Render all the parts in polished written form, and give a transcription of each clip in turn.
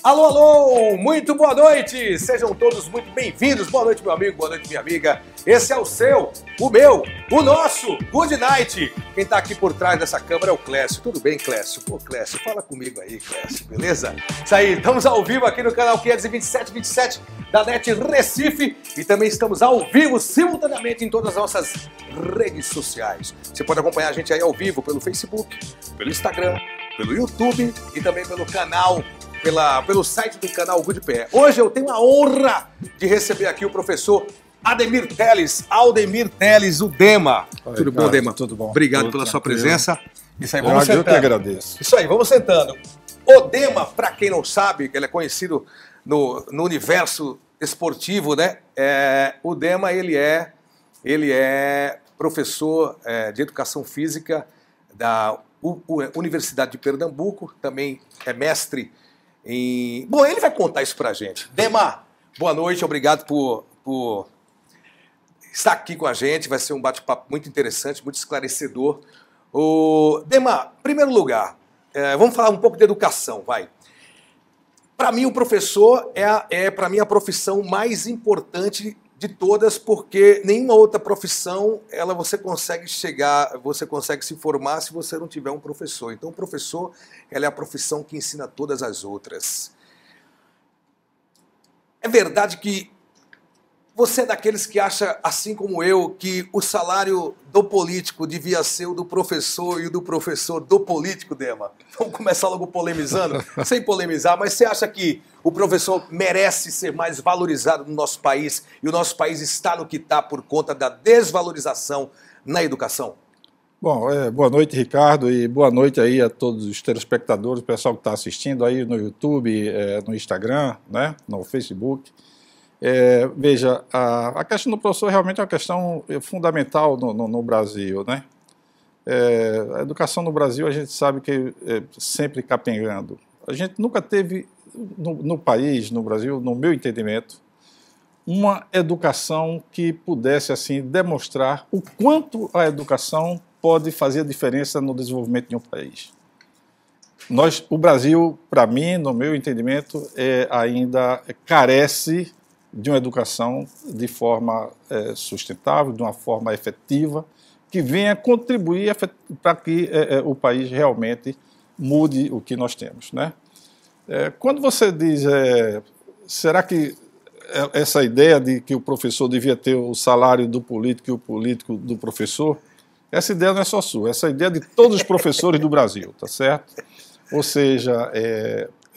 Alô, alô, muito boa noite, sejam todos muito bem-vindos, boa noite meu amigo, boa noite minha amiga, esse é o seu, o meu, o nosso Good Night, quem tá aqui por trás dessa câmera é o Clécio, tudo bem Clécio? Pô Clécio, fala comigo aí Clécio, beleza? Isso aí, estamos ao vivo aqui no canal 527 da NET Recife e também estamos ao vivo simultaneamente em todas as nossas redes sociais, você pode acompanhar a gente aí ao vivo pelo Facebook, pelo Instagram, pelo YouTube e também pelo canal, pelo site do canal Good Pé. Hoje eu tenho a honra de receber aqui o professor Aldemir Teles, o Dema. Oi, tudo bom, Dema? Tudo bom. Obrigado tudo pela sua tranquilo. presença. Isso aí, vamos Eu sentando. que agradeço. Isso aí, vamos sentando. O Dema, para quem não sabe, que ele é conhecido no universo esportivo, né? O Dema, ele é professor de Educação Física da Universidade de Pernambuco, também é mestre em... Bom, ele vai contar isso pra gente. Dema, boa noite, obrigado por estar aqui com a gente, vai ser um bate-papo muito interessante, muito esclarecedor. Dema, em primeiro lugar, vamos falar um pouco de educação, vai. Para mim, o professor para mim, a profissão mais importante de todas, porque nenhuma outra profissão você consegue se formar se você não tiver um professor. Então, o professor é a profissão que ensina todas as outras. É verdade que você é daqueles que acha, assim como eu, que o salário do político devia ser o do professor e o do professor do político, Dema? Vamos começar logo polemizando, sem polemizar, mas você acha que o professor merece ser mais valorizado no nosso país e o nosso país está no que está por conta da desvalorização na educação? Bom, boa noite, Ricardo, e boa noite aí a todos os telespectadores, o pessoal que está assistindo aí no YouTube, no Instagram, né, no Facebook. Veja, a questão do professor realmente é uma questão fundamental no Brasil, né? A educação no Brasil a gente sabe que é sempre capengando. A gente nunca teve no país, no Brasil, no meu entendimento, uma educação que pudesse assim demonstrar o quanto a educação pode fazer a diferença no desenvolvimento de um país. O Brasil, para mim, no meu entendimento, ainda carece de uma educação de forma sustentável, de uma forma efetiva, que venha contribuir para que o país realmente mude o que nós temos, né? Quando você diz, será que essa ideia de que o professor devia ter o salário do político e o político do professor, essa ideia não é só sua, essa ideia é de todos os professores do Brasil, tá certo? Ou seja,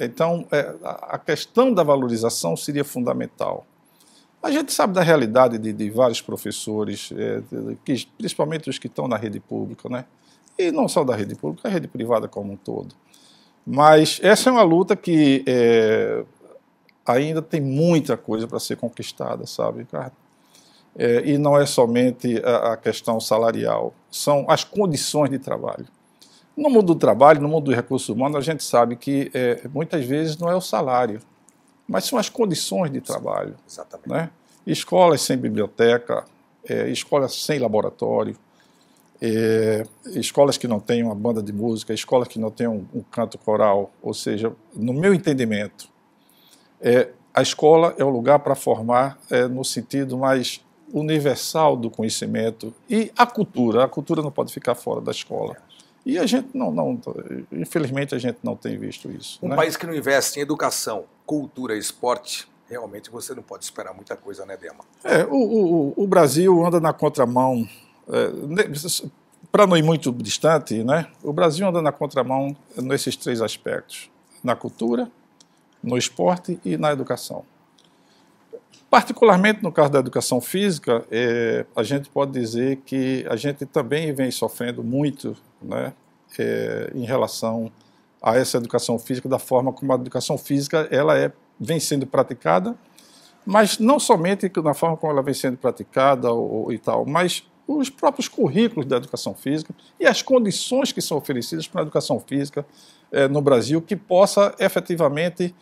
então, a questão da valorização seria fundamental. A gente sabe da realidade de vários professores, principalmente os que estão na rede pública, né? E não só da rede pública, a rede privada como um todo. Mas essa é uma luta que ainda tem muita coisa para ser conquistada, sabe, Ricardo? E não é somente a questão salarial, são as condições de trabalho. No mundo do trabalho, no mundo do recurso humano, a gente sabe que muitas vezes não é o salário, mas são as condições de trabalho. Exatamente. Né? Escolas sem biblioteca, escolas sem laboratório, escolas que não têm uma banda de música, escolas que não têm um canto coral. Ou seja, no meu entendimento, a escola é o lugar para formar no sentido mais universal do conhecimento, e a cultura não pode ficar fora da escola. E a gente infelizmente a gente não tem visto isso. Um né? país que não investe em educação, cultura e esporte, realmente você não pode esperar muita coisa, né, Dema? O Brasil anda na contramão, para não ir muito distante, né? O Brasil anda na contramão nesses três aspectos: na cultura, no esporte e na educação. Particularmente no caso da educação física, a gente pode dizer que a gente também vem sofrendo muito, né, em relação a essa educação física, da forma como a educação física vem sendo praticada, mas não somente na forma como ela vem sendo praticada e tal, mas os próprios currículos da educação física e as condições que são oferecidas para a educação física no Brasil, que possa efetivamente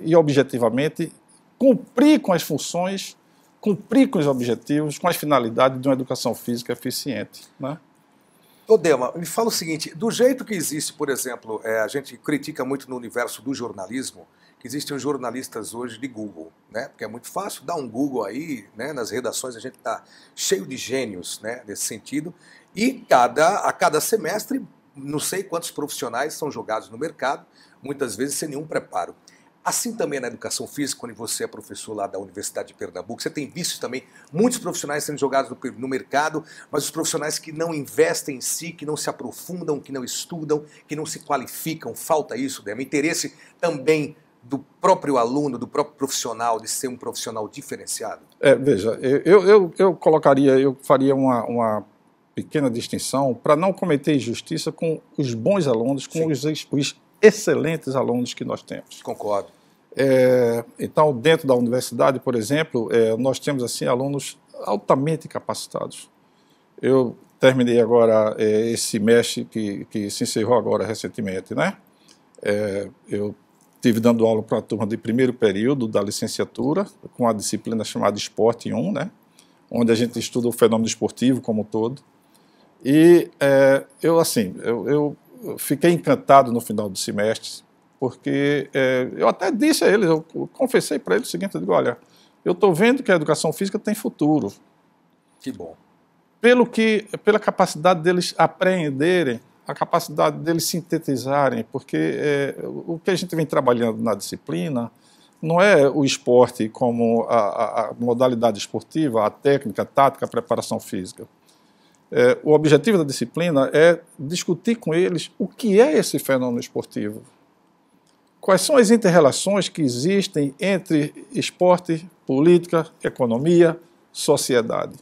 e objetivamente cumprir com as funções, cumprir com os objetivos, com as finalidades de uma educação física eficiente, né? Ô Dema, me fala o seguinte, do jeito que existe, por exemplo, a gente critica muito no universo do jornalismo, que existem os jornalistas hoje de Google, né? Porque é muito fácil dar um Google aí, né? Nas redações a gente está cheio de gênios, né? Nesse sentido, e a cada semestre, não sei quantos profissionais são jogados no mercado, muitas vezes sem nenhum preparo. Assim também na educação física, quando você é professor lá da Universidade de Pernambuco, você tem visto também muitos profissionais sendo jogados no mercado, mas os profissionais que não investem em si, que não se aprofundam, que não estudam, que não se qualificam, falta isso, Dema. Interesse também do próprio aluno, do próprio profissional, de ser um profissional diferenciado? Veja, eu faria uma pequena distinção para não cometer injustiça com os bons alunos, com os excelentes alunos que nós temos. Concordo. Então, dentro da universidade, por exemplo, nós temos assim alunos altamente capacitados. Eu terminei agora esse semestre que se encerrou agora recentemente, né? Eu estive dando aula para a turma de primeiro período da licenciatura, com a disciplina chamada Esporte 1, né? Onde a gente estuda o fenômeno esportivo como um todo. E eu fiquei encantado no final do semestre, porque eu até disse a eles, eu confessei para eles o seguinte, eu digo, olha, eu estou vendo que a educação física tem futuro. Que bom. Pela capacidade deles apreenderem, a capacidade deles sintetizarem, porque o que a gente vem trabalhando na disciplina não é o esporte como a modalidade esportiva, a técnica, a tática, a preparação física. O objetivo da disciplina é discutir com eles o que é esse fenômeno esportivo. Quais são as inter-relações que existem entre esporte, política, economia, sociedade.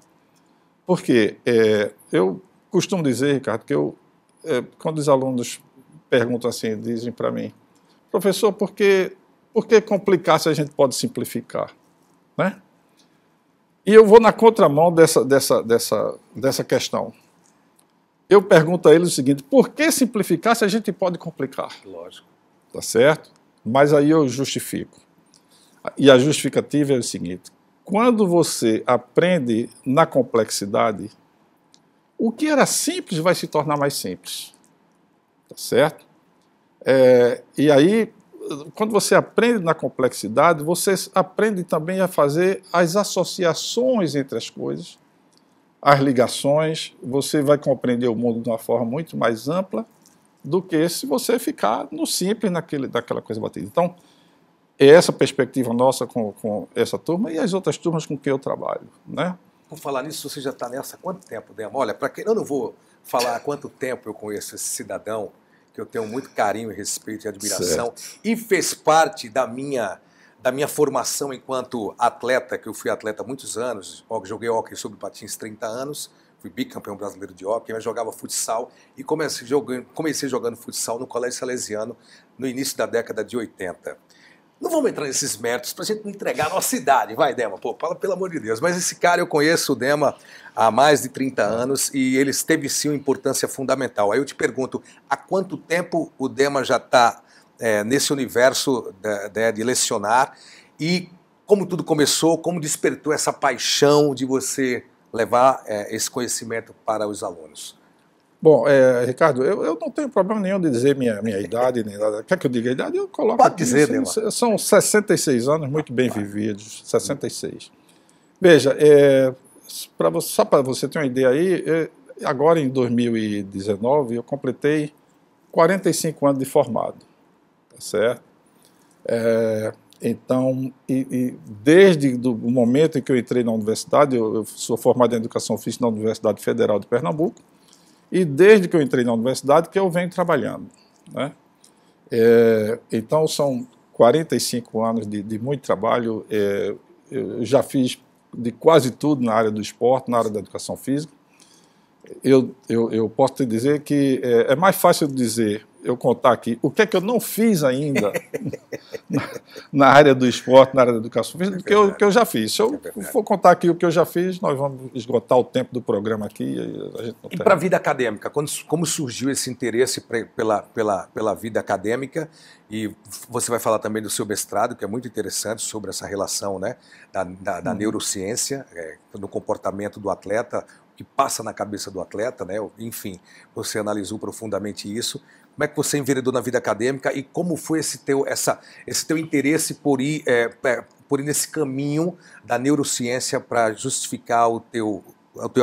Porque eu costumo dizer, Ricardo, que quando os alunos perguntam assim, dizem para mim, professor, por que complicar se a gente pode simplificar? Né? E eu vou na contramão dessa questão. Eu pergunto a eles o seguinte, por que simplificar se a gente pode complicar? Lógico. Tá certo? Mas aí eu justifico. E a justificativa é o seguinte, quando você aprende na complexidade, o que era simples vai se tornar mais simples. Tá certo? E aí, quando você aprende na complexidade, você aprende também a fazer as associações entre as coisas, as ligações, você vai compreender o mundo de uma forma muito mais ampla do que se você ficar no simples daquela coisa batida. Então, é essa perspectiva nossa com essa turma e as outras turmas com quem eu trabalho, né? Por falar nisso, você já está nessa há quanto tempo, Dema? Olha, para quem eu não vou falar há quanto tempo eu conheço esse cidadão, que eu tenho muito carinho, respeito e admiração, certo. E fez parte da minha formação enquanto atleta, que eu fui atleta há muitos anos, joguei hóquei sobre patins 30 anos, fui bicampeão brasileiro de hóquei, mas jogava futsal e comecei jogando futsal no Colégio Salesiano no início da década de 80. Não vamos entrar nesses méritos para a gente não entregar a nossa idade, vai, Dema, pô, fala pelo amor de Deus. Mas esse cara, eu conheço o Dema há mais de 30 anos e ele teve sim uma importância fundamental. Aí eu te pergunto, há quanto tempo o Dema já está nesse universo de lecionar e como tudo começou, como despertou essa paixão de você levar esse conhecimento para os alunos? Bom, Ricardo, eu não tenho problema nenhum de dizer minha idade, nem nada. Quer que eu diga a idade? Eu coloco. Pode dizer, Dema. São 66 anos muito bem vividos, 66. Veja, só para você ter uma ideia aí, agora em 2019 eu completei 45 anos de formado, tá certo? Então, desde o momento em que eu entrei na universidade, eu sou formado em Educação Física na Universidade Federal de Pernambuco, e desde que eu entrei na universidade que eu venho trabalhando, né? Então são 45 anos de muito trabalho, eu já fiz de quase tudo na área do esporte, na área da educação física. Eu posso te dizer que é mais fácil dizer, eu contar aqui, o que é que eu não fiz ainda na área do esporte, na área da educação física, do que eu já fiz. Se eu for contar aqui o que eu já fiz, nós vamos esgotar o tempo do programa aqui. E para a vida acadêmica, como surgiu esse interesse pela vida acadêmica? E você vai falar também do seu mestrado, que é muito interessante, sobre essa relação, né, da neurociência, no comportamento do atleta, que passa na cabeça do atleta, né? Enfim, você analisou profundamente isso. Como é que você enveredou na vida acadêmica e como foi esse teu interesse por ir nesse caminho da neurociência para justificar o teu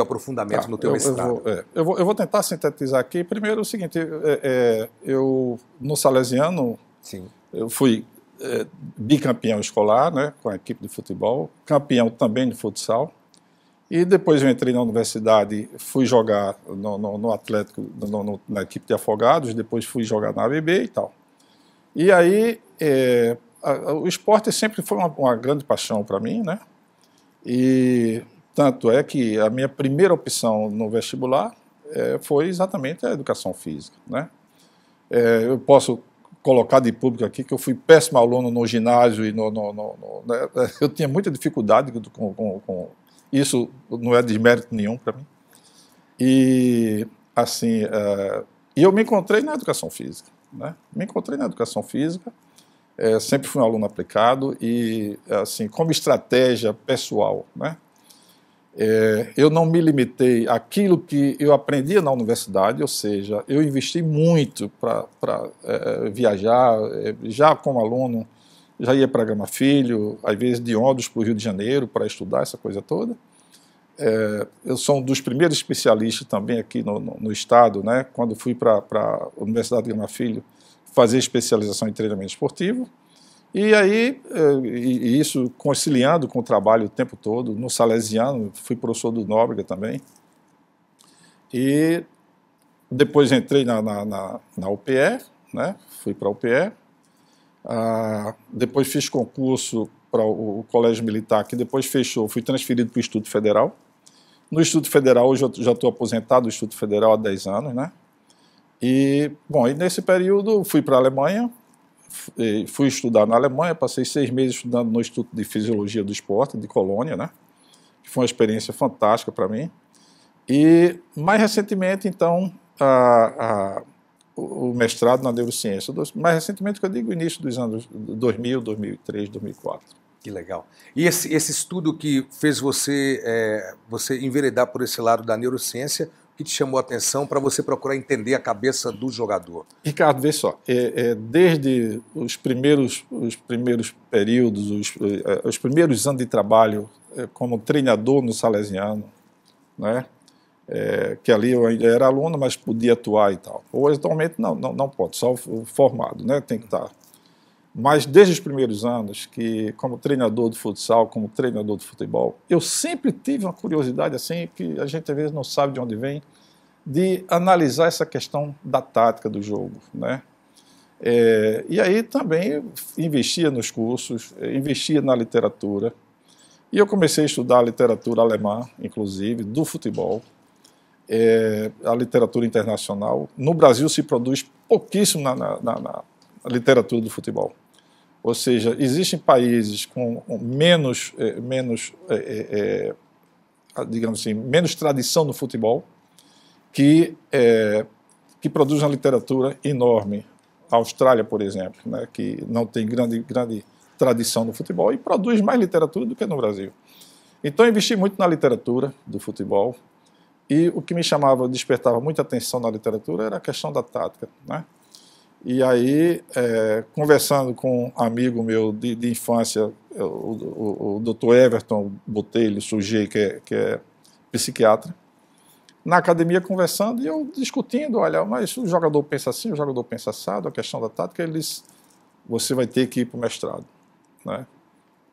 aprofundamento no teu mestrado? Eu vou tentar sintetizar aqui. Primeiro, o seguinte, eu no Salesiano, sim, eu fui bicampeão escolar, né, com a equipe de futebol, campeão também de futsal, e depois eu entrei na universidade, fui jogar no Atlético, na equipe de Afogados, depois fui jogar na ABB e tal. E aí, o esporte sempre foi uma grande paixão para mim, né? E tanto é que a minha primeira opção no vestibular foi exatamente a educação física, né? Eu posso colocar de público aqui que eu fui péssimo aluno no ginásio e né? Eu tinha muita dificuldade com isso, não é desmérito nenhum para mim. E assim, eu me encontrei na educação física, né? Me encontrei na educação física, sempre fui um aluno aplicado e assim, como estratégia pessoal, né? Eu não me limitei àquilo que eu aprendia na universidade, ou seja, eu investi muito para viajar, já como aluno, já ia para Gama Filho, às vezes de ônibus para o Rio de Janeiro para estudar essa coisa toda. Eu sou um dos primeiros especialistas também aqui no estado, né, quando fui para a Universidade de Gama Filho fazer especialização em treinamento esportivo. E aí, isso conciliando com o trabalho o tempo todo, no Salesiano, fui professor do Nóbrega também. E depois entrei na UPE, né? Fui para a UPE. Depois fiz concurso para o Colégio Militar, que depois fechou, fui transferido para o Instituto Federal. No Instituto Federal, hoje eu já estou aposentado do Instituto Federal há 10 anos, né? E, bom, e nesse período fui para a Alemanha, fui estudar na Alemanha, passei 6 meses estudando no Instituto de Fisiologia do Esporte, de Colônia, né? Que foi uma experiência fantástica para mim. E, mais recentemente, então, o mestrado na neurociência. Mais recentemente, que eu digo, início dos anos 2000, 2003, 2004. Que legal. E esse estudo que fez você enveredar por esse lado da neurociência, que te chamou a atenção para você procurar entender a cabeça do jogador? Ricardo, vê só, desde os primeiros períodos, os primeiros anos de trabalho como treinador no Salesiano, né, que ali eu ainda era aluno, mas podia atuar e tal. Hoje, atualmente, não pode, só formado, né, tem que estar. Mas desde os primeiros anos, que como treinador de futsal, como treinador de futebol, eu sempre tive uma curiosidade assim, que a gente às vezes não sabe de onde vem, de analisar essa questão da tática do jogo, né? E aí também investia nos cursos, investia na literatura, e eu comecei a estudar a literatura alemã, inclusive, do futebol, a literatura internacional. No Brasil se produz pouquíssimo na literatura do futebol. Ou seja, existem países com digamos assim, menos tradição no futebol que produzem uma literatura enorme. A Austrália, por exemplo, né, que não tem grande tradição no futebol e produz mais literatura do que no Brasil. Então, eu investi muito na literatura do futebol e o que me despertava muita atenção na literatura era a questão da tática, né? E aí, conversando com um amigo meu de infância, o Dr. Everton Botelho Sujei, que é psiquiatra, na academia conversando e eu discutindo, olha, mas o jogador pensa assim, o jogador pensa assado, a questão da tática, ele disse, você vai ter que ir para o mestrado, né?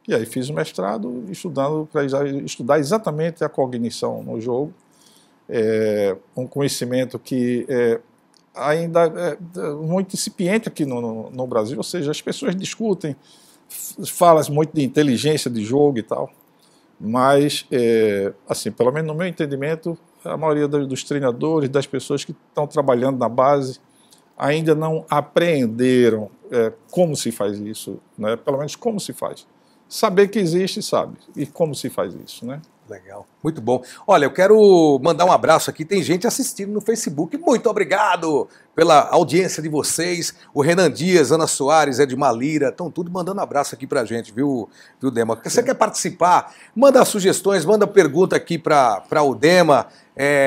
E aí fiz o mestrado estudando para estudar exatamente a cognição no jogo, um conhecimento que ainda é muito incipiente aqui no Brasil, ou seja, as pessoas discutem, falam muito de inteligência de jogo e tal, mas, assim, pelo menos no meu entendimento, a maioria dos treinadores, das pessoas que estão trabalhando na base, ainda não apreenderam como se faz isso, né? Pelo menos como se faz. Saber que existe, sabe, e como se faz isso, né? Legal, muito bom. Olha, eu quero mandar um abraço aqui, tem gente assistindo no Facebook, muito obrigado pela audiência de vocês, o Renan Dias, Ana Soares, Edmar Lira, estão tudo mandando abraço aqui pra gente, viu Dema? Se você quer participar, manda sugestões, manda pergunta aqui para o Dema,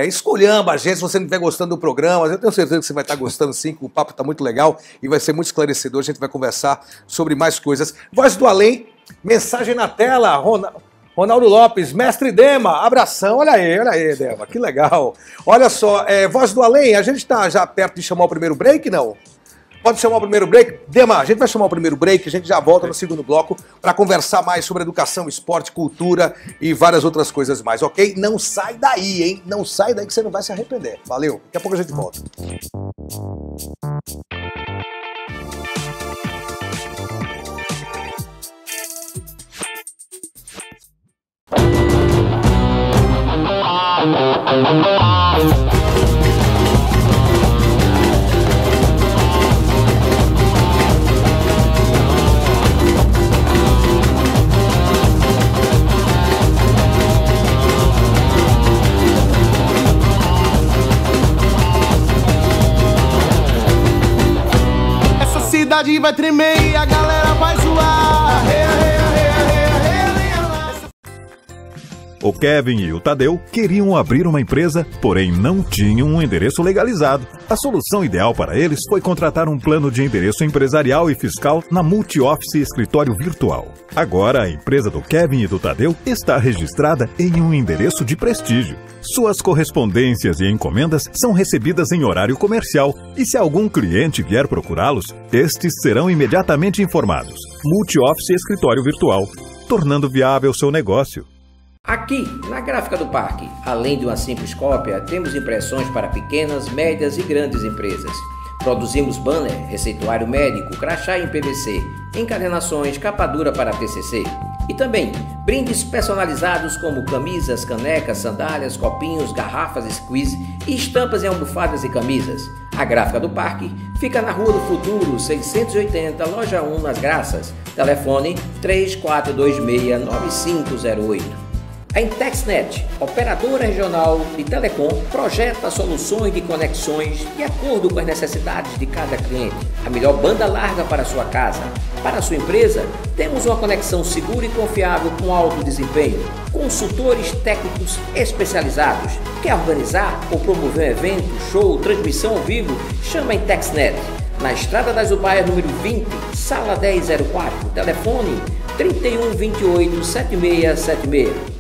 escolhamba a gente se você não estiver gostando do programa, eu tenho certeza que você vai estar gostando sim, que o papo está muito legal e vai ser muito esclarecedor, a gente vai conversar sobre mais coisas. Voz do Além, mensagem na tela, Ronaldo Lopes, mestre Dema, abração, olha aí, Dema, que legal. Olha só, Voz do Além, a gente está já perto de chamar o primeiro break, não? Pode chamar o primeiro break? Dema, a gente vai chamar o primeiro break, a gente já volta no segundo bloco para conversar mais sobre educação, esporte, cultura e várias outras coisas mais, ok? Não sai daí, hein? Não sai daí que você não vai se arrepender. Valeu, daqui a pouco a gente volta. Essa cidade vai tremer e a galera vai zoar. O Kevin e o Tadeu queriam abrir uma empresa, porém não tinham um endereço legalizado. A solução ideal para eles foi contratar um plano de endereço empresarial e fiscal na Multi-Office Escritório Virtual. Agora, a empresa do Kevin e do Tadeu está registrada em um endereço de prestígio. Suas correspondências e encomendas são recebidas em horário comercial e se algum cliente vier procurá-los, estes serão imediatamente informados. Multi-Office Escritório Virtual, tornando viável seu negócio. Aqui, na Gráfica do Parque, além de uma simples cópia, temos impressões para pequenas, médias e grandes empresas. Produzimos banner, receituário médico, crachá em PVC, encadernações, capa dura para TCC. E também brindes personalizados como camisas, canecas, sandálias, copinhos, garrafas squeeze e estampas em almofadas e camisas. A Gráfica do Parque fica na Rua do Futuro, 680, Loja 1, nas Graças. Telefone 3426-9508. A Intexnet, operadora regional de telecom, projeta soluções de conexões de acordo com as necessidades de cada cliente. A melhor banda larga para a sua casa. Para a sua empresa, temos uma conexão segura e confiável com alto desempenho. Consultores técnicos especializados. Quer organizar ou promover um evento, show, transmissão ao vivo? Chama a Intexnet. Na Estrada das Ubaias, número 20, sala 1004, telefone 3128-7676.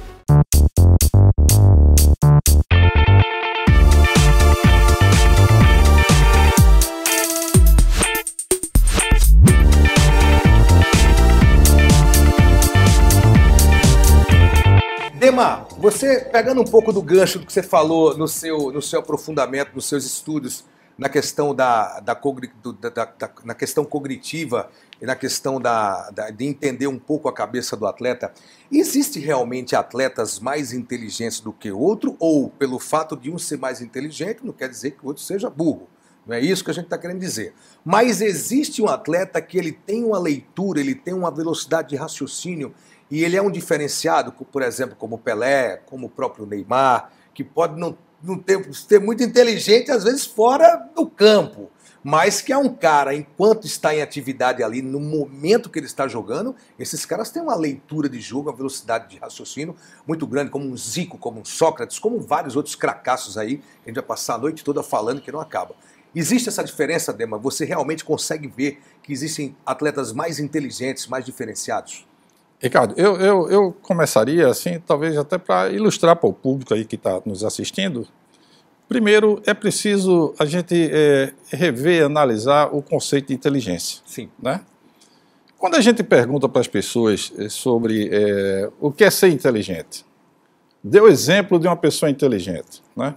Dema, você pegando um pouco do gancho do que você falou no seu aprofundamento, nos seus estudos, na questão na questão cognitiva e na questão de entender um pouco a cabeça do atleta, existe realmente atletas mais inteligentes do que o outro, ou pelo fato de um ser mais inteligente não quer dizer que o outro seja burro? Não é isso que a gente está querendo dizer. Mas existe um atleta que ele tem uma leitura, ele tem uma velocidade de raciocínio e ele é um diferenciado, por exemplo, como o Pelé, como o próprio Neymar, que pode não ser muito inteligente, às vezes fora do campo, mas que é um cara, enquanto está em atividade ali, no momento que ele está jogando, esses caras têm uma leitura de jogo, uma velocidade de raciocínio muito grande, como um Zico, como um Sócrates, como vários outros cracassos aí, que a gente vai passar a noite toda falando que não acaba. Existe essa diferença, Dema? Você realmente consegue ver que existem atletas mais inteligentes, mais diferenciados? Ricardo, eu começaria assim, talvez até para ilustrar para o público aí que está nos assistindo. Primeiro, é preciso a gente rever, analisar o conceito de inteligência. Sim. Né? Quando a gente pergunta para as pessoas sobre o que é ser inteligente, dê o exemplo de uma pessoa inteligente. Né?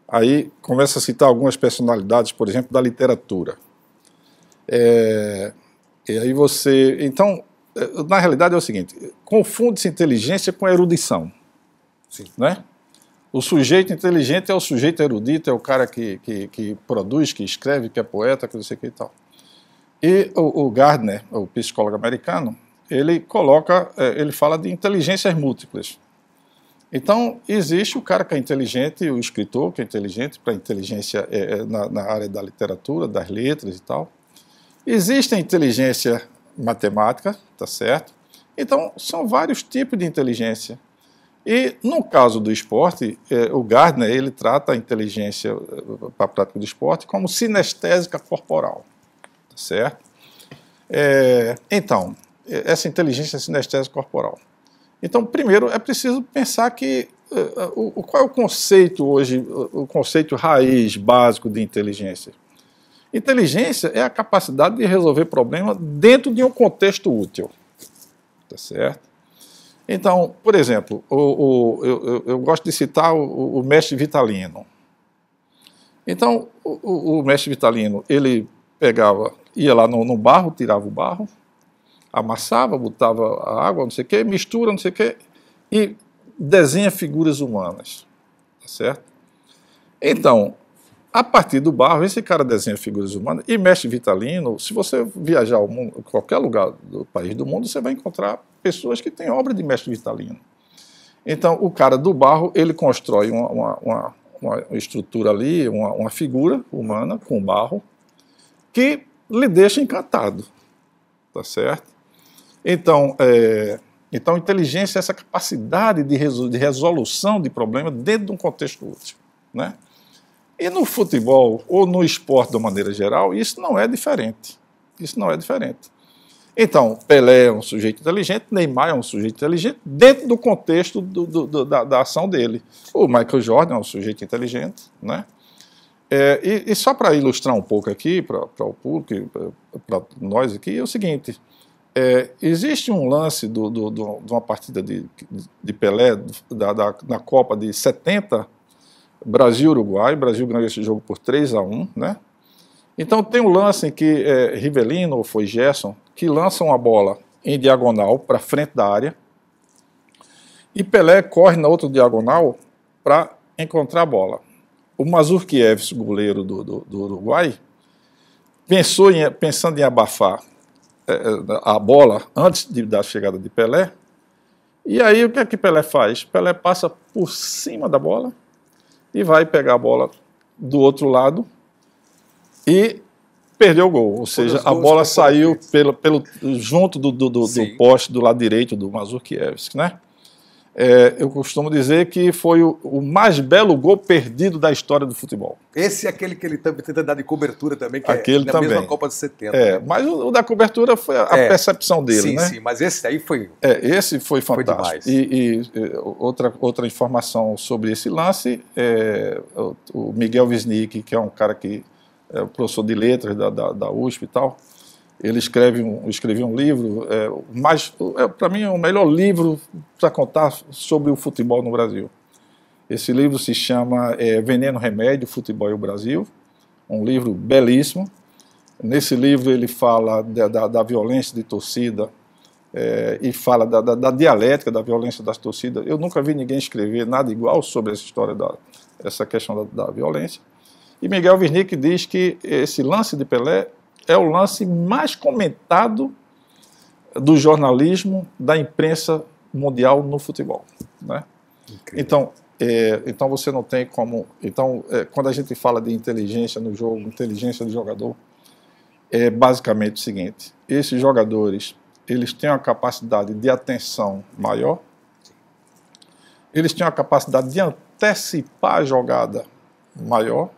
Aí começa a citar algumas personalidades, por exemplo, da literatura. E aí você... Então, na realidade é o seguinte, confunde-se inteligência com erudição. Sim. Né? O sujeito inteligente é o sujeito erudito, é o cara que produz, que escreve, que é poeta, que não sei o que e tal. E o Gardner, o psicólogo americano, ele fala de inteligências múltiplas. Então, existe o cara que é inteligente, o escritor que é inteligente, para inteligência na área da literatura, das letras e tal. Existe a inteligência matemática, tá certo? Então, são vários tipos de inteligência. E, no caso do esporte, o Gardner, ele trata a inteligência para a prática do esporte como sinestésica corporal, tá certo? Então, essa inteligência sinestésica corporal. Então, primeiro, é preciso pensar que qual é o conceito hoje, o conceito raiz, básico de inteligência? Inteligência é a capacidade de resolver problemas dentro de um contexto útil, tá certo? Então, por exemplo, eu gosto de citar o mestre Vitalino. Então, o mestre Vitalino, ele ia lá no barro, tirava o barro, amassava, botava a água, não sei o quê, mistura, não sei o quê, e desenha figuras humanas, tá certo? Então, a partir do barro, esse cara desenha figuras humanas, e mestre Vitalino, se você viajar ao mundo, qualquer lugar do país do mundo, você vai encontrar pessoas que têm obra de mestre Vitalino. Então, o cara do barro, ele constrói uma estrutura ali, uma figura humana com barro, que lhe deixa encantado, tá certo? Então, inteligência é essa capacidade de resolução de problemas dentro de um contexto útil, né? E no futebol, ou no esporte de uma maneira geral, isso não é diferente. Isso não é diferente. Então, Pelé é um sujeito inteligente, Neymar é um sujeito inteligente, dentro do contexto da ação dele. O Michael Jordan é um sujeito inteligente, né? E só para ilustrar um pouco aqui, para o público, para nós aqui, é o seguinte: existe um lance de uma partida de Pelé, na Copa de 70, Brasil-Uruguai. O Brasil ganhou esse jogo por 3-1, né? Então tem um lance em que Rivelino, ou foi Gerson, que lança uma bola em diagonal para frente da área, e Pelé corre na outra diagonal para encontrar a bola. O Mazurkiewicz, goleiro do Uruguai, pensando em abafar a bola antes da chegada de Pelé, e aí o que é que Pelé faz? Pelé passa por cima da bola e vai pegar a bola do outro lado e perdeu o gol. Ou seja, a bola saiu junto do poste do lado direito do Mazurkiewicz, né? Eu costumo dizer que foi o mais belo gol perdido da história do futebol. Esse é aquele que ele tenta dar de cobertura também, que aquele na mesma Copa de 70. Né? Mas o da cobertura foi a percepção dele, sim, né? Sim, mas esse aí foi... esse foi fantástico. Outra informação sobre esse lance, o Miguel Wisnik, que é um cara que é professor de letras da USP e tal, ele escreveu um livro, para mim, o melhor livro para contar sobre o futebol no Brasil. Esse livro se chama Veneno Remédio, Futebol e o Brasil, um livro belíssimo. Nesse livro ele fala da violência de torcida e fala da dialética da violência das torcidas. Eu nunca vi ninguém escrever nada igual sobre essa história, essa questão da violência. E Miguel Wisnik diz que esse lance de Pelé é o lance mais comentado do jornalismo, da imprensa mundial no futebol, né? Então você não tem como... Então, quando a gente fala de inteligência no jogo, inteligência do jogador, é basicamente o seguinte: esses jogadores, eles têm uma capacidade de atenção maior, eles têm uma capacidade de antecipar a jogada maior,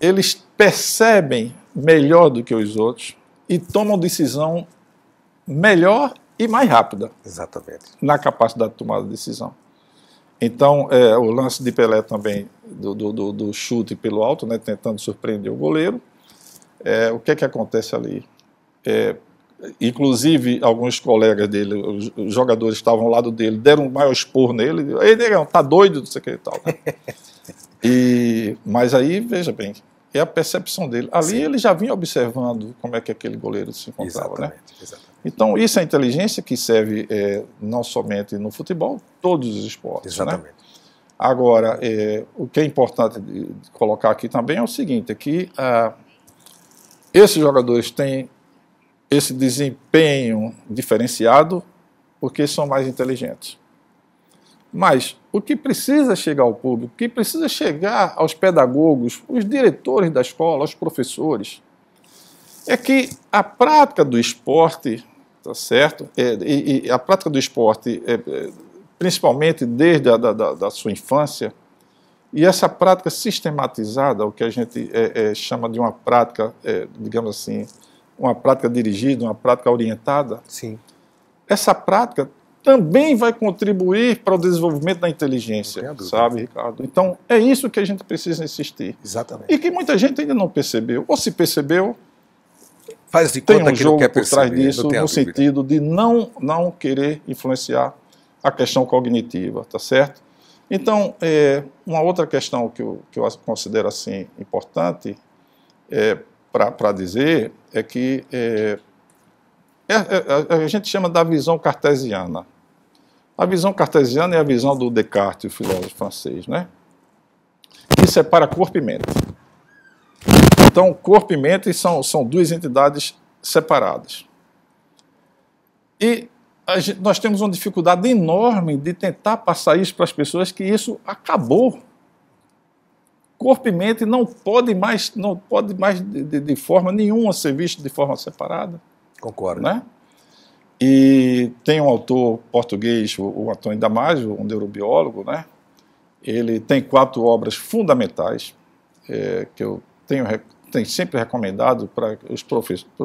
eles percebem melhor do que os outros e tomam decisão melhor e mais rápida. Exatamente. Na capacidade de tomar a decisão. Então, o lance de Pelé também, do chute pelo alto, né, tentando surpreender o goleiro, o que é que acontece ali? Inclusive, alguns colegas dele, os jogadores estavam ao lado dele, deram um maior esporro nele. Ei, negão, tá doido, não sei o que e tal. Mas aí, veja bem, é a percepção dele. Ali Sim. Ele já vinha observando como é que aquele goleiro se encontrava. Exatamente. Então, isso é a inteligência que serve não somente no futebol, todos os esportes. Exatamente. Né? Agora, o que é importante de colocar aqui também é o seguinte, é que esses jogadores têm esse desempenho diferenciado porque são mais inteligentes. Mas o que precisa chegar ao público, o que precisa chegar aos pedagogos, os diretores da escola, aos professores, é que a prática do esporte, tá certo? E a prática do esporte, principalmente desde da sua infância, e essa prática sistematizada, o que a gente chama de uma prática, digamos assim, uma prática dirigida, uma prática orientada, Sim. essa prática também vai contribuir para o desenvolvimento da inteligência, sabe, Ricardo? Então, é isso que a gente precisa insistir. Exatamente. E que muita gente ainda não percebeu, ou se percebeu, Faz de tem conta um que não jogo quer por trás perceber, disso, não tenha no dúvida. sentido de não querer influenciar a questão cognitiva, tá certo? Então, uma outra questão que eu considero assim importante para dizer é que a gente chama da visão cartesiana. A visão cartesiana é a visão do Descartes, o filósofo francês, né? Que separa corpo e mente. Então, corpo e mente são duas entidades separadas. E nós temos uma dificuldade enorme de tentar passar isso para as pessoas, que isso acabou. Corpo e mente não pode mais de forma nenhuma ser visto de forma separada. Concordo. Né? E tem um autor português, o Antônio Damasio, um neurobiólogo, né? Ele tem 4 obras fundamentais que eu tenho sempre recomendado para os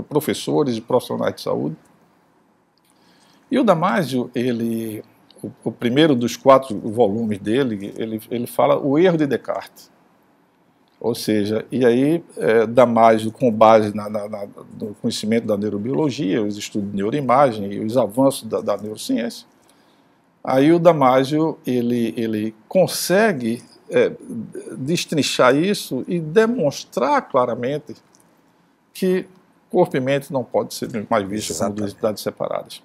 professores e profissionais de saúde. E o Damasio, o primeiro dos 4 volumes dele, ele fala o erro de Descartes. Ou seja, e aí Damasio, com base no conhecimento da neurobiologia, os estudos de neuroimagem e os avanços da neurociência, aí o Damasio ele consegue destrinchar isso e demonstrar claramente que corpo e mente não pode ser mais visto como duas entidades separadas.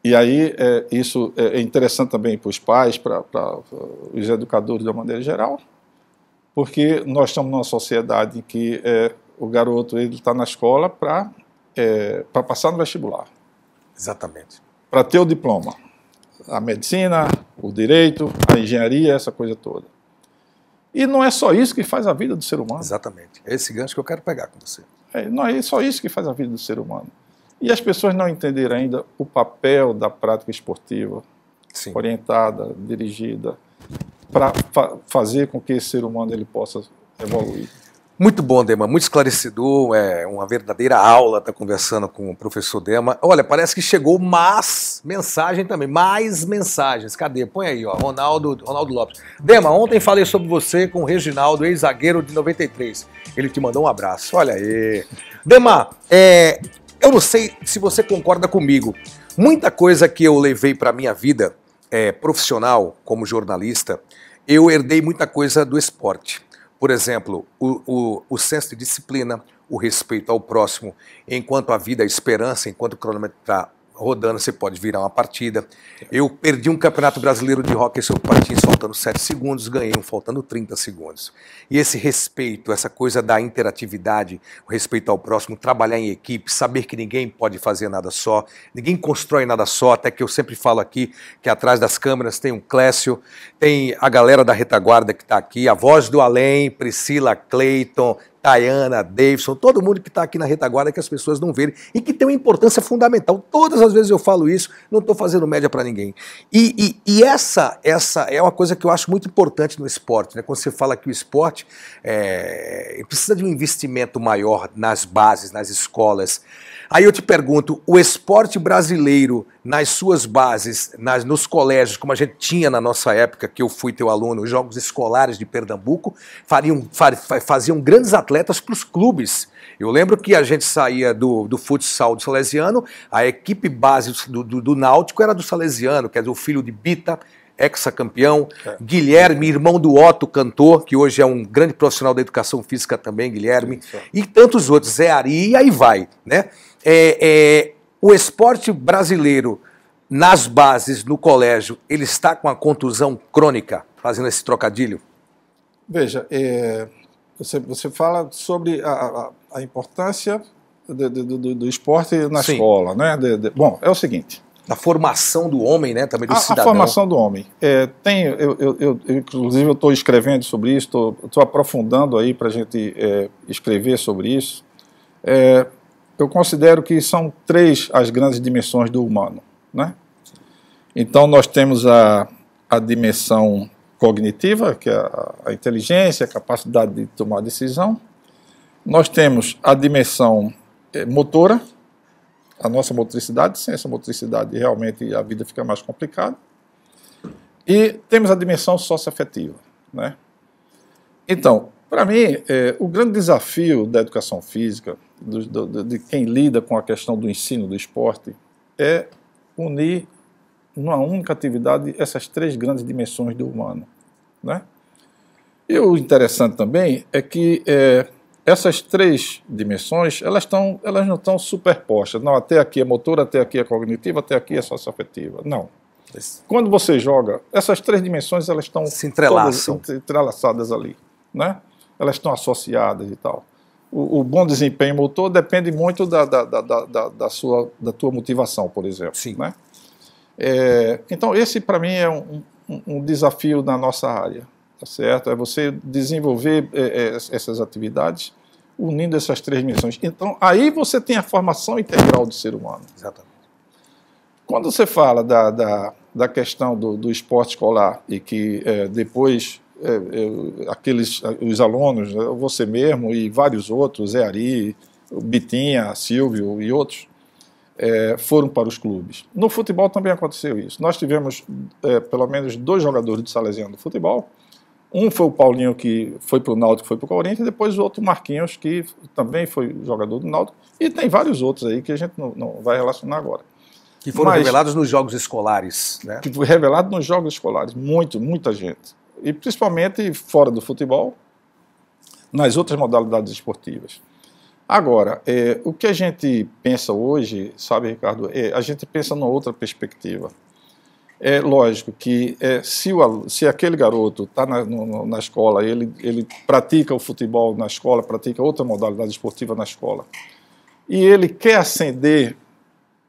E aí isso é interessante também para os pais, para os educadores de uma maneira geral, porque nós estamos numa sociedade em que o garoto está na escola para passar no vestibular. Exatamente. Para ter o diploma. A medicina, o direito, a engenharia, essa coisa toda. E não é só isso que faz a vida do ser humano. Exatamente. É esse gancho que eu quero pegar com você. Não é só isso que faz a vida do ser humano. E as pessoas não entenderam ainda o papel da prática esportiva, Sim. orientada, dirigida, para fazer com que esse ser humano ele possa evoluir. Muito bom, Dema, muito esclarecedor, uma verdadeira aula estar conversando com o professor Dema. Olha, parece que chegou mais mensagens. Cadê? Põe aí, ó, Ronaldo Lopes. Dema, ontem falei sobre você com o Reginaldo, ex-zagueiro de 93. Ele te mandou um abraço, olha aí. Dema, eu não sei se você concorda comigo. Muita coisa que eu levei para a minha vida profissional, como jornalista, eu herdei muita coisa do esporte. Por exemplo, o senso de disciplina, o respeito ao próximo, enquanto a vida é esperança, enquanto o cronômetro está rodando, você pode virar uma partida. Eu perdi um campeonato brasileiro de hóquei sobre patins faltando 7 segundos, ganhei um faltando 30 segundos. E esse respeito, essa coisa da interatividade, o respeito ao próximo, trabalhar em equipe, saber que ninguém pode fazer nada só, ninguém constrói nada só, até que eu sempre falo aqui que atrás das câmeras tem um Clécio, tem a galera da retaguarda que está aqui, a voz do além, Priscila, Cleiton, Tayana, Davidson, todo mundo que está aqui na retaguarda que as pessoas não verem e que tem uma importância fundamental. Todas as vezes eu falo isso, não estou fazendo média para ninguém. E essa é uma coisa que eu acho muito importante no esporte, né? Quando você fala que o esporte precisa de um investimento maior nas bases, nas escolas. Aí eu te pergunto, o esporte brasileiro, nas suas bases, nos colégios, como a gente tinha na nossa época, que eu fui teu aluno, os Jogos Escolares de Pernambuco, faziam grandes atletas para os clubes. Eu lembro que a gente saía do futsal do Salesiano, a equipe base do Náutico era do Salesiano, quer dizer, o filho de Bita, ex-campeão, Guilherme, irmão do Otto, cantor, que hoje é um grande profissional da educação física também, Guilherme, e tantos outros, Zé Ari, e aí vai, né? O esporte brasileiro, nas bases, no colégio, ele está com a contusão crônica, fazendo esse trocadilho? Veja, você fala sobre a importância do esporte na escola, né? Bom, é o seguinte, Da formação do homem, né? Também do cidadão. A formação do homem. Inclusive, eu estou escrevendo sobre isso, estou aprofundando aí para a gente escrever sobre isso. Eu considero que são 3 as grandes dimensões do humano, né? Então, nós temos a dimensão cognitiva, que é a inteligência, a capacidade de tomar decisão. Nós temos a dimensão motora, a nossa motricidade. Sem essa motricidade, realmente a vida fica mais complicada. E temos a dimensão socioafetiva, né? Então, para mim, o grande desafio da educação física, de quem lida com a questão do ensino do esporte, é unir numa única atividade essas 3 grandes dimensões do humano, né? E o interessante também é que essas 3 dimensões, elas não estão superpostas. Não, até aqui é motor, até aqui é cognitiva, até aqui é socioafetiva. Não. Quando você joga, essas 3 dimensões, elas estão se entrelaçam, entrelaçadas ali, né? Elas estão associadas e tal. O bom desempenho motor depende muito da tua motivação, por exemplo. Sim. Né? Então, esse para mim é um desafio na nossa área, tá certo? É você desenvolver essas atividades unindo essas 3 dimensões. Então, aí você tem a formação integral do ser humano. Exatamente. Quando você fala da questão do esporte escolar e que depois os alunos, você mesmo e vários outros, Zé Ari, Bitinha, Silvio e outros, foram para os clubes. No futebol também aconteceu isso. Nós tivemos pelo menos 2 jogadores de Salesiano do futebol. Um foi o Paulinho, que foi para o Náutico, foi para o Corinthians, e depois o outro Marquinhos, que também foi jogador do Náutico. E tem vários outros aí que a gente não vai relacionar agora. Que foram revelados nos jogos escolares, né? Que foi revelado nos jogos escolares. Muita gente. E principalmente fora do futebol, nas outras modalidades esportivas. Agora, o que a gente pensa hoje, sabe, Ricardo, a gente pensa numa outra perspectiva. É lógico que se aquele garoto está na escola, ele pratica o futebol na escola, pratica outra modalidade esportiva na escola, e ele quer ascender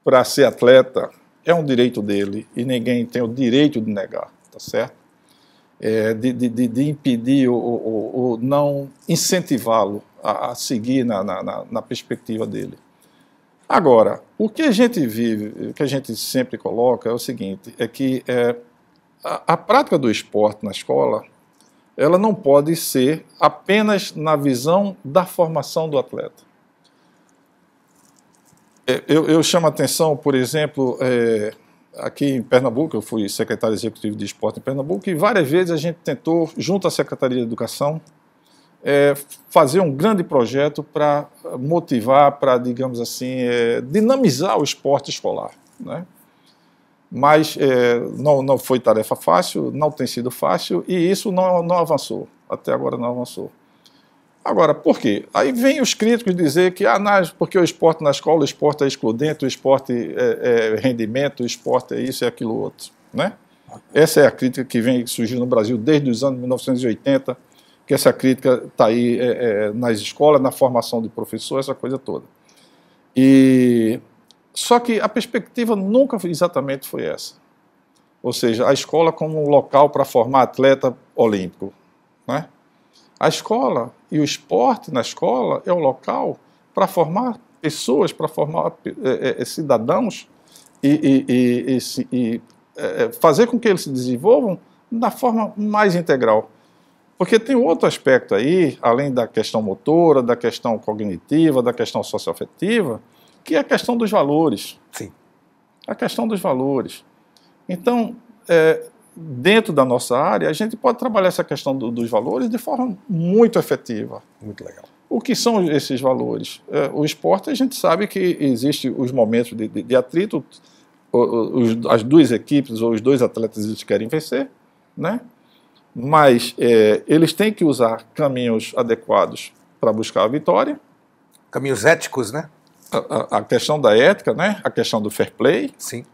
para ser atleta, é um direito dele, e ninguém tem o direito de negar, tá certo? De impedir ou não incentivá-lo a seguir na perspectiva dele. Agora, o que a gente vive, o que a gente sempre coloca é o seguinte, é que a prática do esporte na escola, ela não pode ser apenas na visão da formação do atleta. Eu chamo a atenção, por exemplo, aqui em Pernambuco, eu fui secretário executivo de esporte em Pernambuco, e várias vezes a gente tentou, junto à Secretaria de Educação, fazer um grande projeto para motivar, para, digamos assim, dinamizar o esporte escolar, né? Mas não foi tarefa fácil, não tem sido fácil, e isso não avançou, até agora não avançou. Agora, por quê? Aí vem os críticos dizer que porque o esporte na escola, o esporte é excludente, o esporte é rendimento, o esporte é isso e aquilo outro, né? Essa é a crítica que vem surgindo no Brasil desde os anos 1980, que essa crítica está aí nas escolas, na formação de professor, essa coisa toda. Só que a perspectiva nunca exatamente foi essa. Ou seja, a escola como um local para formar atleta olímpico, né? A escola e o esporte na escola é o local para formar pessoas, para formar cidadãos e fazer com que eles se desenvolvam da forma mais integral. Porque tem outro aspecto aí, além da questão motora, da questão cognitiva, da questão socioafetiva, que é a questão dos valores. Sim. A questão dos valores. Então, dentro da nossa área, a gente pode trabalhar essa questão dos valores de forma muito efetiva. Muito legal. O que são esses valores? O esporte, a gente sabe que existem os momentos de atrito, as 2 equipes ou os 2 atletas eles querem vencer, né? Mas eles têm que usar caminhos adequados para buscar a vitória. Caminhos éticos, né? A questão da ética, né? A questão do fair play. Sim.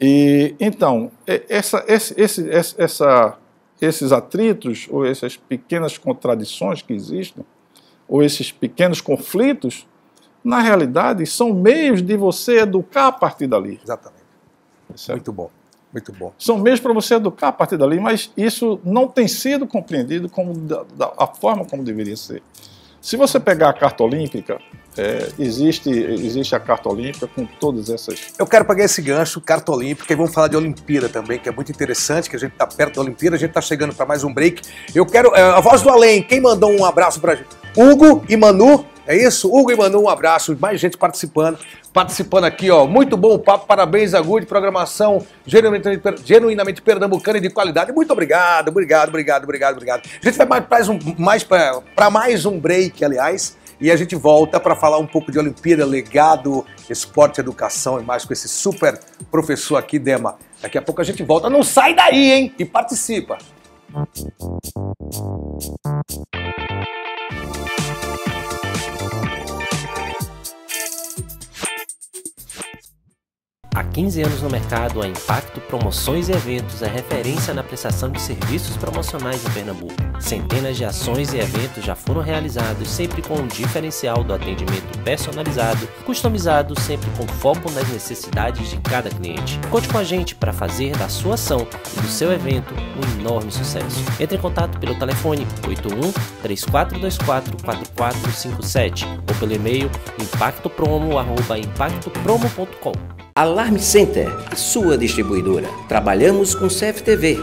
E então, esses atritos, ou essas pequenas contradições que existem, ou esses pequenos conflitos, na realidade, são meios de você educar a partir dali. Exatamente. Certo? Muito bom, muito bom. São meios para você educar a partir dali, mas isso não tem sido compreendido como a forma como deveria ser. Se você pegar a carta olímpica, existe a carta olímpica com todas essas... Eu quero pegar esse gancho, carta olímpica, e vamos falar de Olimpíada também, que é muito interessante, que a gente está perto da Olimpíada, a gente está chegando para mais um break. Eu quero, a voz do além, quem mandou um abraço para a gente? Hugo e Manu, é isso? Hugo e Manu, um abraço, mais gente participando aqui, ó. Muito bom o papo, parabéns, Agude, programação genuinamente pernambucana e de qualidade. Muito obrigado, obrigado. A gente vai para mais um break, aliás, e a gente volta para falar um pouco de Olimpíada, legado, esporte, educação e mais com esse super professor aqui, Dema. Daqui a pouco a gente volta. Não sai daí, hein? E participa. Há 15 anos no mercado, a Impacto Promoções e Eventos é referência na prestação de serviços promocionais em Pernambuco. Centenas de ações e eventos já foram realizados, sempre com um diferencial do atendimento personalizado, customizado, sempre com foco nas necessidades de cada cliente. Conte com a gente para fazer da sua ação e do seu evento um enorme sucesso. Entre em contato pelo telefone 81-3424-4457 ou pelo e-mail impactopromo@impactopromo.com. Alarme Center, a sua distribuidora. Trabalhamos com CFTV,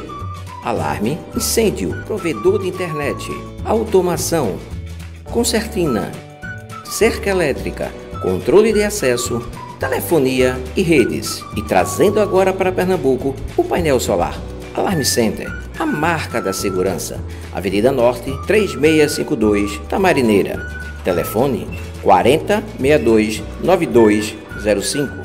alarme, incêndio, provedor de internet, automação, concertina, cerca elétrica, controle de acesso, telefonia e redes. E trazendo agora para Pernambuco o painel solar. Alarme Center, a marca da segurança. Avenida Norte, 3652, Tamarineira. Telefone 4062-9205.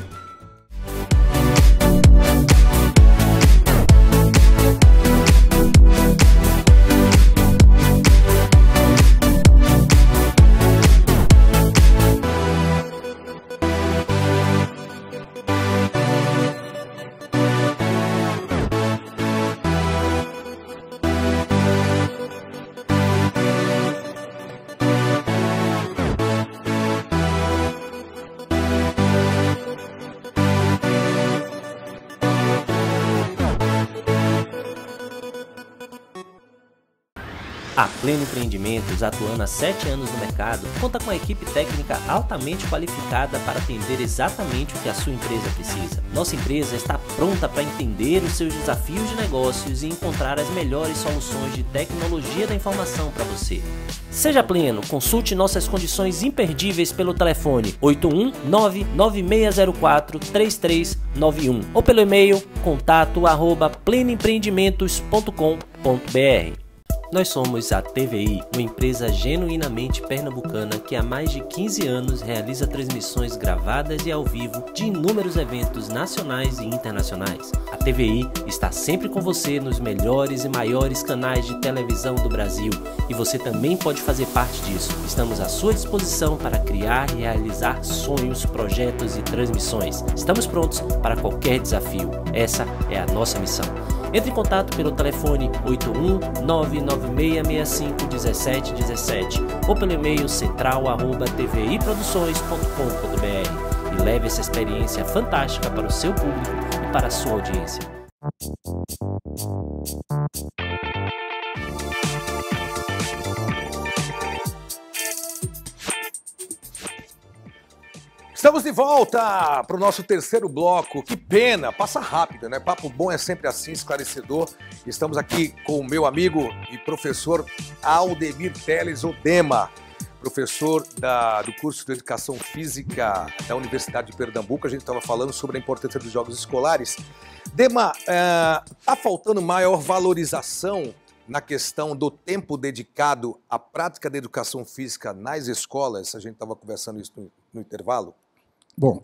A Pleno Empreendimentos, atuando há 7 anos no mercado, conta com a equipe técnica altamente qualificada para atender exatamente o que a sua empresa precisa. Nossa empresa está pronta para entender os seus desafios de negócios e encontrar as melhores soluções de tecnologia da informação para você. Seja Pleno, consulte nossas condições imperdíveis pelo telefone 819-9604-3391 ou pelo e-mail contato@plenoempreendimentos.com.br. Nós somos a TVI, uma empresa genuinamente pernambucana que há mais de 15 anos realiza transmissões gravadas e ao vivo de inúmeros eventos nacionais e internacionais. A TVI está sempre com você nos melhores e maiores canais de televisão do Brasil e você também pode fazer parte disso. Estamos à sua disposição para criar e realizar sonhos, projetos e transmissões. Estamos prontos para qualquer desafio. Essa é a nossa missão. Entre em contato pelo telefone 81996651717 ou pelo e-mail central@tviproduções.com.br e leve essa experiência fantástica para o seu público e para a sua audiência. Estamos de volta para o nosso terceiro bloco. Que pena, passa rápido, né? Papo bom é sempre assim, esclarecedor. Estamos aqui com o meu amigo e professor Aldemir Teles Odema, professor do curso de Educação Física da Universidade de Pernambuco. A gente estava falando sobre a importância dos jogos escolares. Dema, está faltando maior valorização na questão do tempo dedicado à prática da educação física nas escolas? A gente estava conversando isso no intervalo. Bom,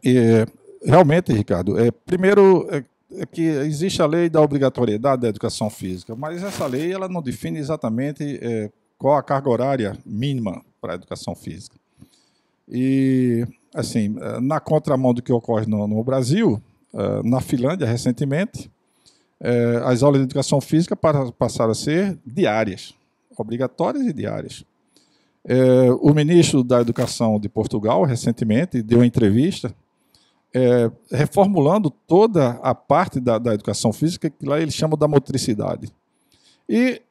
realmente, Ricardo, primeiro é que existe a lei da obrigatoriedade da educação física, mas essa lei ela não define exatamente qual a carga horária mínima para a educação física. E, assim, na contramão do que ocorre no Brasil, na Finlândia, recentemente, as aulas de educação física passaram a ser diárias, obrigatórias e diárias. O ministro da Educação de Portugal, recentemente, deu uma entrevista reformulando toda a parte da educação física, que lá eles chamam da motricidade. E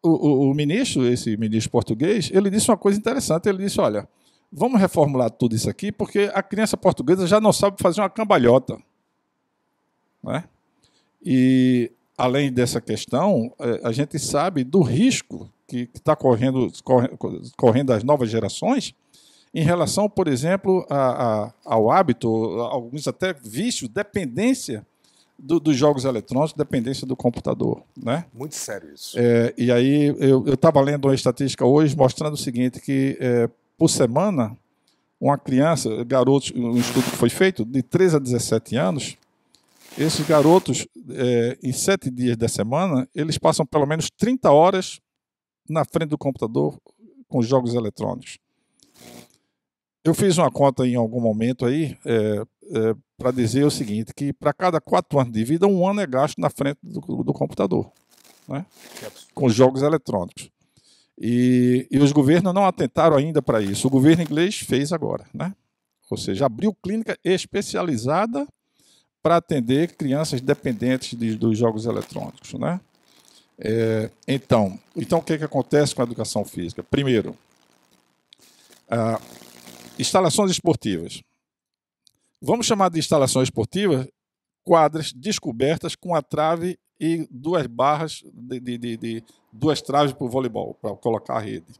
o ministro, esse ministro português, ele disse uma coisa interessante, ele disse, olha, vamos reformular tudo isso aqui, porque a criança portuguesa já não sabe fazer uma cambalhota. Né? E, além dessa questão, a gente sabe do risco que está correndo as novas gerações em relação, por exemplo, ao hábito, alguns até vícios, dependência dos jogos eletrônicos, dependência do computador. Né? Muito sério isso. E aí eu estava lendo uma estatística hoje mostrando o seguinte, que por semana, uma criança, garotos, um estudo que foi feito, de 13 a 17 anos, esses garotos, em 7 dias da semana, eles passam pelo menos 30 horas na frente do computador com jogos eletrônicos. Eu fiz uma conta em algum momento aí para dizer o seguinte, que para cada 4 anos de vida, 1 ano é gasto na frente do computador, né? Com jogos eletrônicos. E os governos não atentaram ainda para isso. O governo inglês fez agora, né? Ou seja, abriu clínica especializada para atender crianças dependentes dos jogos eletrônicos, né? Então, o que acontece com a educação física? Primeiro, instalações esportivas. Vamos chamar de instalações esportivas quadras descobertas com a trave e 2 barras, 2 traves para o voleibol, para colocar a rede.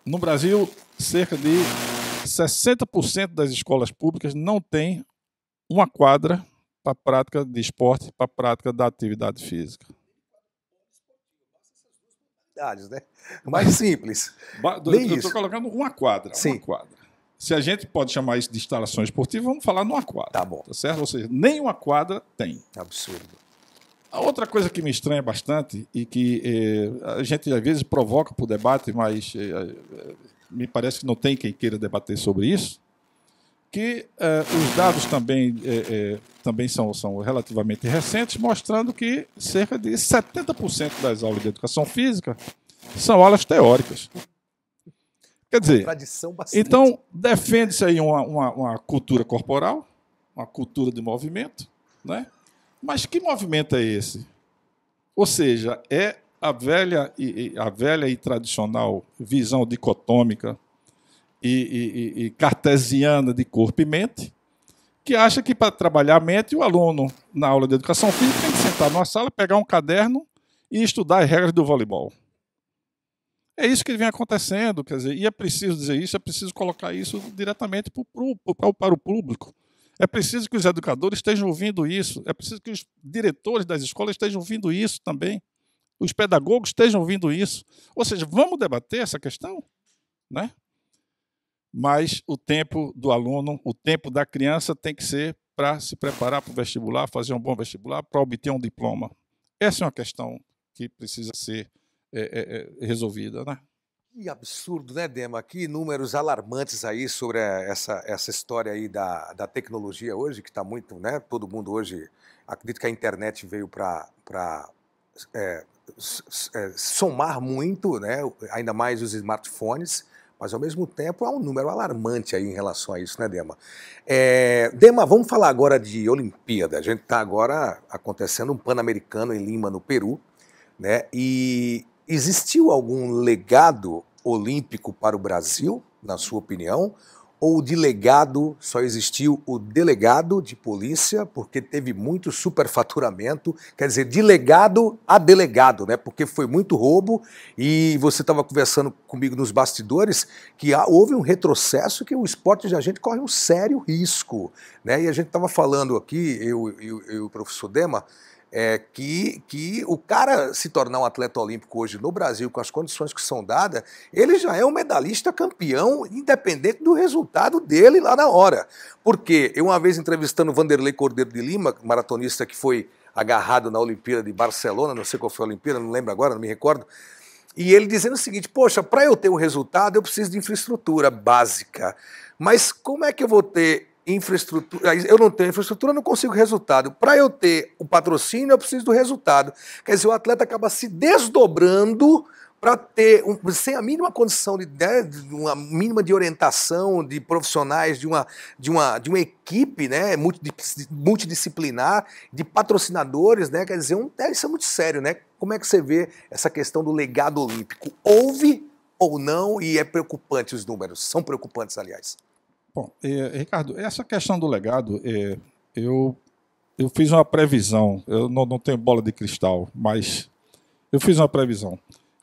No Brasil, cerca de 60% das escolas públicas não tem uma quadra para a prática de esporte, para a prática da atividade física. Né? Mais simples. Eu estou colocando uma quadra. Sim. Uma quadra. Se a gente pode chamar isso de instalação esportiva, vamos falar numa quadra. Tá bom. Tá certo? Ou seja, nem uma quadra tem. Absurdo. A outra coisa que me estranha bastante e que a gente às vezes provoca para o debate, mas me parece que não tem quem queira debater sobre isso, que os dados também são relativamente recentes, mostrando que cerca de 70% das aulas de educação física são aulas teóricas. Quer dizer, então defende-se aí uma cultura corporal, uma cultura de movimento, né? Mas que movimento é esse? Ou seja, é a velha e tradicional visão dicotômica e cartesiana de corpo e mente, que acha que para trabalhar a mente, o aluno, na aula de educação física, tem que sentar numa sala, pegar um caderno e estudar as regras do voleibol. É isso que vem acontecendo, quer dizer, e é preciso dizer isso, é preciso colocar isso diretamente para o público. É preciso que os educadores estejam ouvindo isso, é preciso que os diretores das escolas estejam ouvindo isso também, os pedagogos estejam ouvindo isso. Ou seja, vamos debater essa questão, né? Mas o tempo do aluno, o tempo da criança tem que ser para se preparar para o vestibular, fazer um bom vestibular, para obter um diploma. Essa é uma questão que precisa ser resolvida, né? Que absurdo, né, Dema? Que números alarmantes aí sobre essa história aí da tecnologia hoje, que está muito, né? Todo mundo hoje, acredito que a internet veio para somar muito, né? Ainda mais os smartphones, mas ao mesmo tempo há um número alarmante aí em relação a isso, né, Dema? Dema, vamos falar agora de Olimpíada. A gente está agora acontecendo um Pan-Americano em Lima, no Peru, né? E existiu algum legado olímpico para o Brasil, na sua opinião? Ou de legado só existiu o delegado de polícia, porque teve muito superfaturamento, quer dizer, de legado a delegado, né? Porque foi muito roubo e você estava conversando comigo nos bastidores que houve um retrocesso, que o esporte de a gente corre um sério risco, né? E a gente estava falando aqui, eu e o professor Dema, que o cara se tornar um atleta olímpico hoje no Brasil, com as condições que são dadas, ele já é um medalhista campeão, independente do resultado dele lá na hora. Porque eu uma vez entrevistando o Vanderlei Cordeiro de Lima, maratonista que foi agarrado na Olimpíada de Barcelona, não sei qual foi a Olimpíada, não lembro agora, não me recordo, e ele dizendo o seguinte: poxa, para eu ter o resultado eu preciso de infraestrutura básica, mas como é que eu vou ter infraestrutura? Eu não tenho infraestrutura, eu não consigo resultado. Para eu ter o patrocínio, eu preciso do resultado. Quer dizer, o atleta acaba se desdobrando para ter, sem a mínima condição de uma mínima de orientação de profissionais, de uma equipe, né, multidisciplinar, de patrocinadores, né, quer dizer, isso é muito sério, né? Como é que você vê essa questão do legado olímpico? Houve ou não, e é preocupante os números, são preocupantes, aliás. Bom, Ricardo, essa questão do legado, eu fiz uma previsão, eu não tenho bola de cristal, mas eu fiz uma previsão.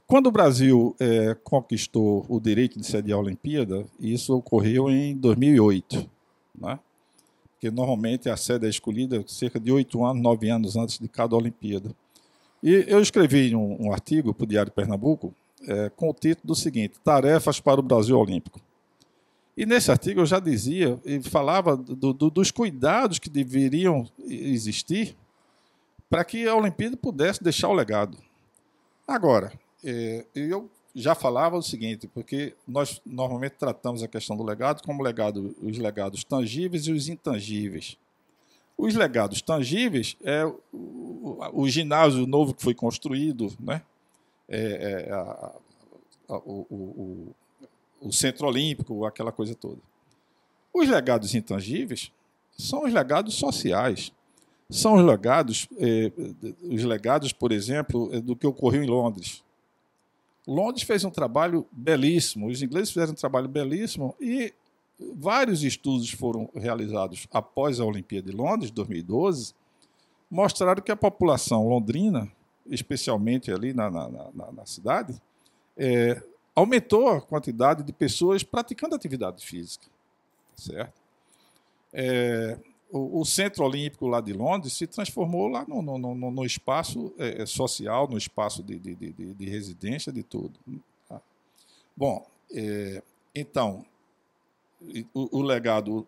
Quando o Brasil conquistou o direito de sediar a Olimpíada, isso ocorreu em 2008, né? Porque normalmente a sede é escolhida cerca de 8 anos, 9 anos antes de cada Olimpíada. E eu escrevi um artigo para o Diário de Pernambuco com o título do seguinte: Tarefas para o Brasil Olímpico. E nesse artigo eu já dizia e falava dos cuidados que deveriam existir para que a Olimpíada pudesse deixar o legado. Agora, eu já falava o seguinte, porque nós normalmente tratamos a questão do legado como os legados tangíveis e os intangíveis. Os legados tangíveis é o ginásio novo que foi construído, né? O Centro Olímpico, aquela coisa toda. Os legados intangíveis são os legados sociais. São os legados, por exemplo, do que ocorreu em Londres. Londres fez um trabalho belíssimo, os ingleses fizeram um trabalho belíssimo e vários estudos foram realizados após a Olimpíada de Londres, 2012, mostraram que a população londrina, especialmente ali na cidade, aumentou a quantidade de pessoas praticando atividade física. Certo? O Centro Olímpico lá de Londres se transformou lá no espaço social, no espaço de residência, de tudo. Bom, então, o legado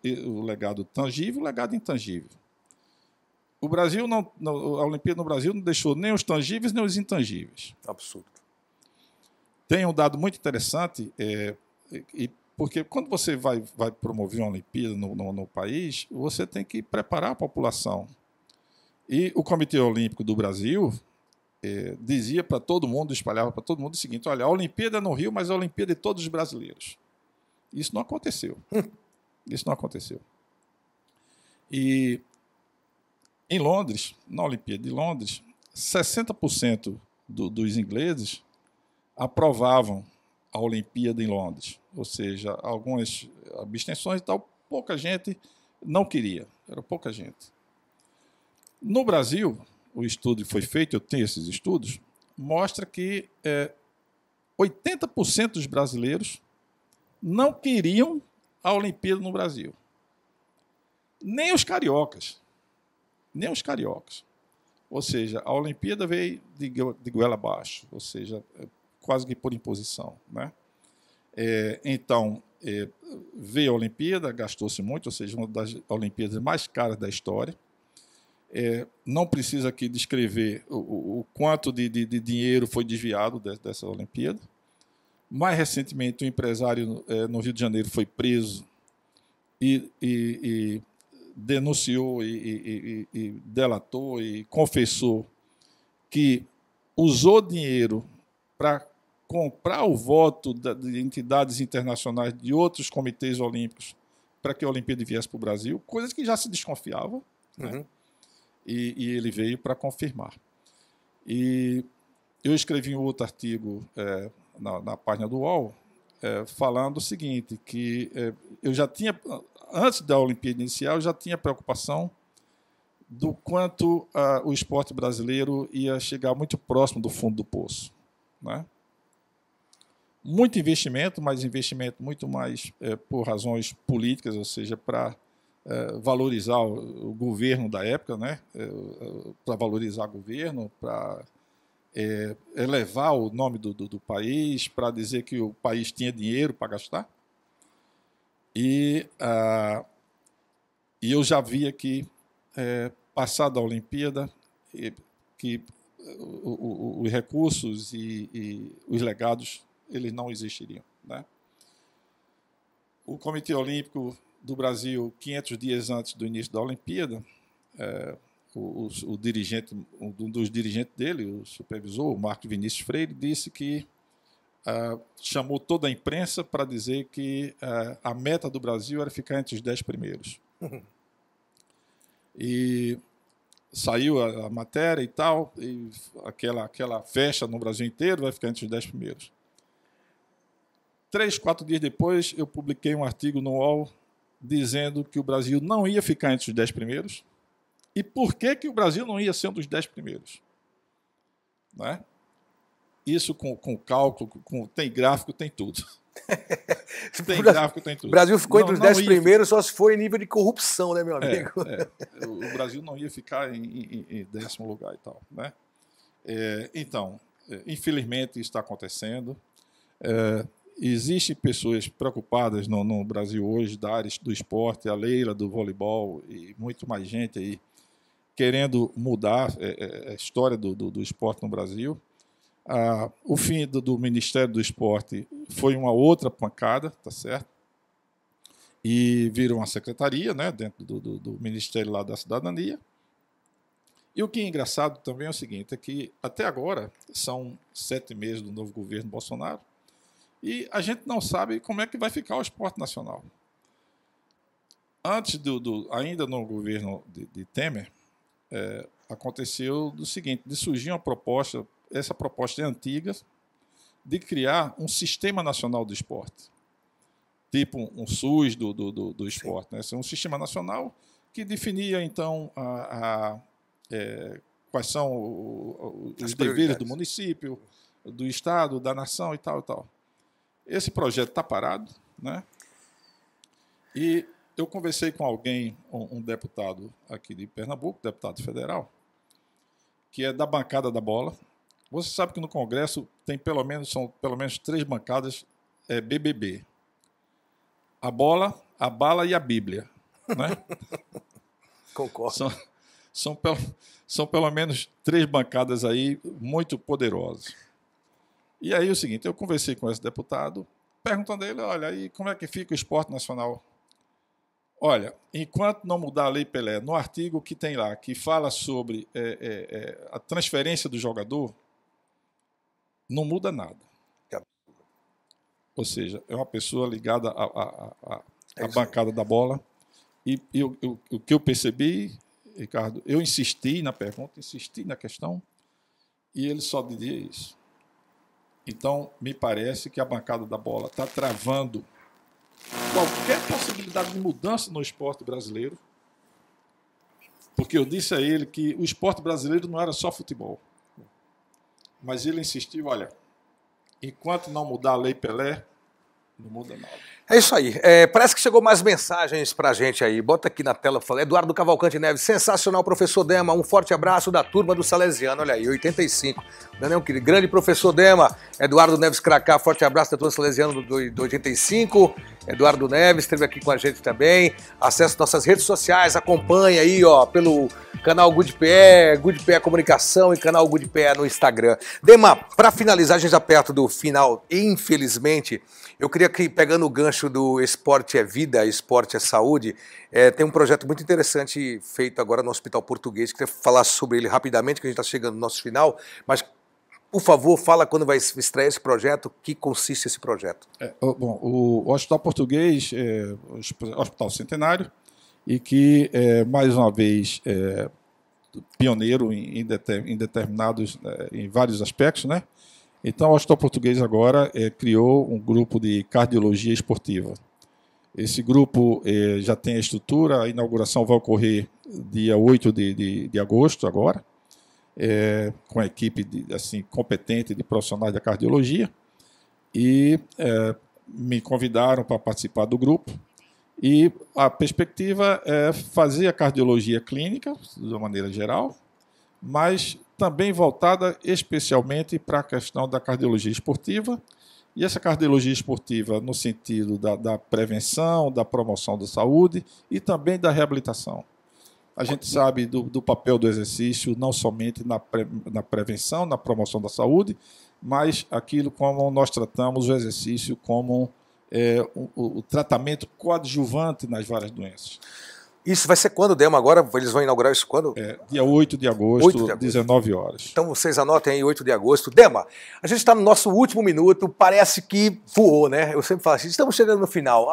tangível, o legado intangível. O Brasil a Olimpíada no Brasil não deixou nem os tangíveis nem os intangíveis. Absurdo. Tem um dado muito interessante, porque quando você vai promover uma Olimpíada no país, você tem que preparar a população. E o Comitê Olímpico do Brasil dizia para todo mundo, espalhava para todo mundo o seguinte: olha, a Olimpíada é no Rio, mas a Olimpíada é de todos os brasileiros. Isso não aconteceu. Isso não aconteceu. E em Londres, na Olimpíada de Londres, 60% dos ingleses aprovavam a Olimpíada em Londres, ou seja, algumas abstenções e tal, pouca gente não queria, era pouca gente. No Brasil, o estudo que foi feito, eu tenho esses estudos, mostra que 80% dos brasileiros não queriam a Olimpíada no Brasil. Nem os cariocas. Nem os cariocas. Ou seja, a Olimpíada veio de goela abaixo, ou seja, quase que por imposição, né? Então, veio a Olimpíada, gastou-se muito, ou seja, uma das Olimpíadas mais caras da história. Não precisa aqui descrever o quanto de dinheiro foi desviado dessa Olimpíada. Mais recentemente, um empresário no Rio de Janeiro foi preso e denunciou e delatou e confessou que usou dinheiro para comprar o voto de entidades internacionais de outros comitês olímpicos para que a Olimpíada viesse para o Brasil, coisas que já se desconfiava, né? E ele veio para confirmar. E eu escrevi um outro artigo na página do UOL falando o seguinte, que eu já tinha, antes da Olimpíada inicial, eu já tinha preocupação do quanto o esporte brasileiro ia chegar muito próximo do fundo do poço, né? Muito investimento, mas investimento muito mais por razões políticas, ou seja, para valorizar o governo da época, né? Para valorizar o governo, para elevar o nome do país, para dizer que o país tinha dinheiro para gastar. E eu já via que, passada a Olimpíada, que os recursos e os legados eles não existiriam, né? O Comitê Olímpico do Brasil, 500 dias antes do início da Olimpíada, um dos dirigentes dele, o supervisor, o Marcos Vinícius Freire, disse que chamou toda a imprensa para dizer que a meta do Brasil era ficar entre os 10 primeiros. E saiu a matéria e tal, e aquela festa no Brasil inteiro vai ficar entre os 10 primeiros. 3, 4 dias depois, eu publiquei um artigo no UOL dizendo que o Brasil não ia ficar entre os 10 primeiros e por que o Brasil não ia ser um dos 10 primeiros. Né? Isso com cálculo, tem gráfico, tem tudo. Tem gráfico, tem tudo. O Brasil ficou entre os 10 primeiros só se for em nível de corrupção, né, meu amigo? O Brasil não ia ficar em 10º lugar e tal. Né? Então, infelizmente, isso está acontecendo. Existem pessoas preocupadas no Brasil hoje da área do esporte, a Leila do voleibol e muito mais gente aí querendo mudar a história do esporte no Brasil. O fim do Ministério do Esporte foi uma outra pancada, tá certo? E virou uma secretaria, né, dentro do Ministério lá da Cidadania. E o que é engraçado também é o seguinte, é que até agora são 7 meses do novo governo Bolsonaro e a gente não sabe como é que vai ficar o esporte nacional. Antes ainda no governo de Temer, aconteceu o seguinte, de surgir uma proposta, essa proposta é antiga, de criar um sistema nacional do esporte, tipo um SUS do esporte, né? Um sistema nacional que definia, então, quais são os deveres do município, do Estado, da nação e tal, e tal. Esse projeto está parado, né? E eu conversei com alguém, um deputado aqui de Pernambuco, deputado federal, que é da bancada da bola. Você sabe que no Congresso são pelo menos 3 bancadas BBB. A bola, a bala e a Bíblia. Né? Concordo. São pelo menos 3 bancadas aí muito poderosas. E aí é o seguinte, eu conversei com esse deputado, perguntando a ele, olha, e como é que fica o esporte nacional? Olha, enquanto não mudar a Lei Pelé, no artigo que tem lá, que fala sobre a transferência do jogador, não muda nada. Ou seja, é uma pessoa ligada à bancada da bola. E o que eu percebi, Ricardo, eu insisti na pergunta, insisti na questão, e ele só dizia isso. Então, me parece que a bancada da bola está travando qualquer possibilidade de mudança no esporte brasileiro, porque eu disse a ele que o esporte brasileiro não era só futebol. Mas ele insistiu, olha, enquanto não mudar a Lei Pelé, não muda nada. É isso aí. Parece que chegou mais mensagens pra gente aí. Bota aqui na tela, Eduardo Cavalcante Neves, sensacional, professor Dema, um forte abraço da turma do Salesiano, olha aí, 85. Não, querido, grande professor Dema, Eduardo Neves Cracá, forte abraço da turma do Salesiano do 85. Eduardo Neves esteve aqui com a gente também. Acesse nossas redes sociais, acompanhe aí, ó, pelo canal Goodpé Comunicação e canal Goodpé no Instagram. Dema, para finalizar, a gente já perto do final, infelizmente, eu queria que, pegando o gancho do Esporte é Vida, Esporte é Saúde, tem um projeto muito interessante feito agora no Hospital Português, queria falar sobre ele rapidamente, que a gente está chegando no nosso final, mas, por favor, fala quando vai estrear esse projeto, que consiste esse projeto. Bom, o Hospital Português é o Hospital Centenário e que, mais uma vez, pioneiro em determinados, em vários aspectos, né? Então, o Hospital Português agora criou um grupo de cardiologia esportiva. Esse grupo já tem a estrutura, a inauguração vai ocorrer dia 8 de agosto agora, com a equipe competente de profissionais da cardiologia, e me convidaram para participar do grupo, e a perspectiva é fazer a cardiologia clínica, de uma maneira geral, mas também voltada especialmente para a questão da cardiologia esportiva, e essa cardiologia esportiva no sentido da prevenção, da promoção da saúde e também da reabilitação. A gente sabe do papel do exercício, não somente na prevenção, na promoção da saúde, mas aquilo como nós tratamos o exercício como o tratamento coadjuvante nas várias doenças. Isso vai ser quando, Dema? Agora eles vão inaugurar isso quando? Dia 8 de agosto, 19 horas. Então vocês anotem aí, 8 de agosto. Dema, a gente está no nosso último minuto, parece que voou, né? Eu sempre falo assim, estamos chegando no final.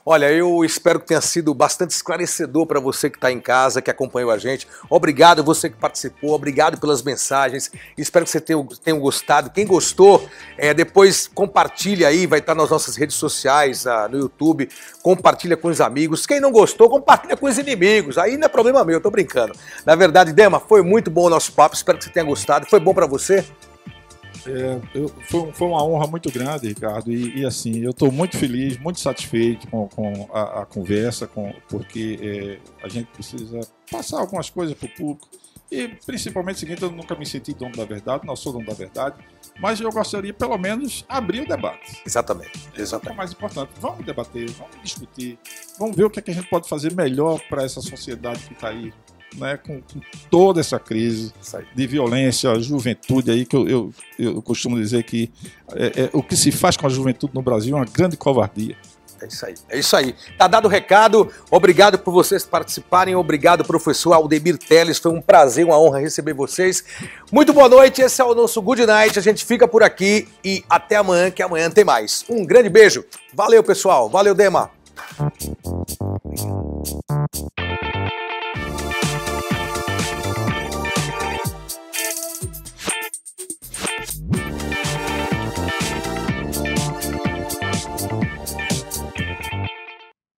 Olha, eu espero que tenha sido bastante esclarecedor para você que está em casa, que acompanhou a gente. Obrigado você que participou, obrigado pelas mensagens. Espero que você tenham gostado. Quem gostou, depois compartilha aí, vai estar nas nossas redes sociais, no YouTube. Compartilha com os amigos. Quem não gostou, compartilha com os inimigos. Aí não é problema meu, eu tô brincando. Na verdade, Dema, foi muito bom o nosso papo. Espero que você tenha gostado. Foi bom para você? Foi uma honra muito grande, Ricardo, e assim, eu estou muito feliz, muito satisfeito com a conversa, porque a gente precisa passar algumas coisas para o público, e principalmente o seguinte, eu nunca me senti dono da verdade, não sou dono da verdade, mas eu gostaria pelo menos abrir o debate. Exatamente. É o mais importante. Vamos debater, vamos discutir, vamos ver o que a gente pode fazer melhor para essa sociedade que está aí, né, com toda essa crise de violência, juventude aí, que eu costumo dizer que o que se faz com a juventude no Brasil é uma grande covardia. É isso aí. Tá dado o recado. Obrigado por vocês participarem. Obrigado, professor Aldemir Teles. Foi um prazer, uma honra receber vocês. Muito boa noite. Esse é o nosso Good Night. A gente fica por aqui e até amanhã, que amanhã tem mais. Um grande beijo. Valeu, pessoal. Valeu, Dema.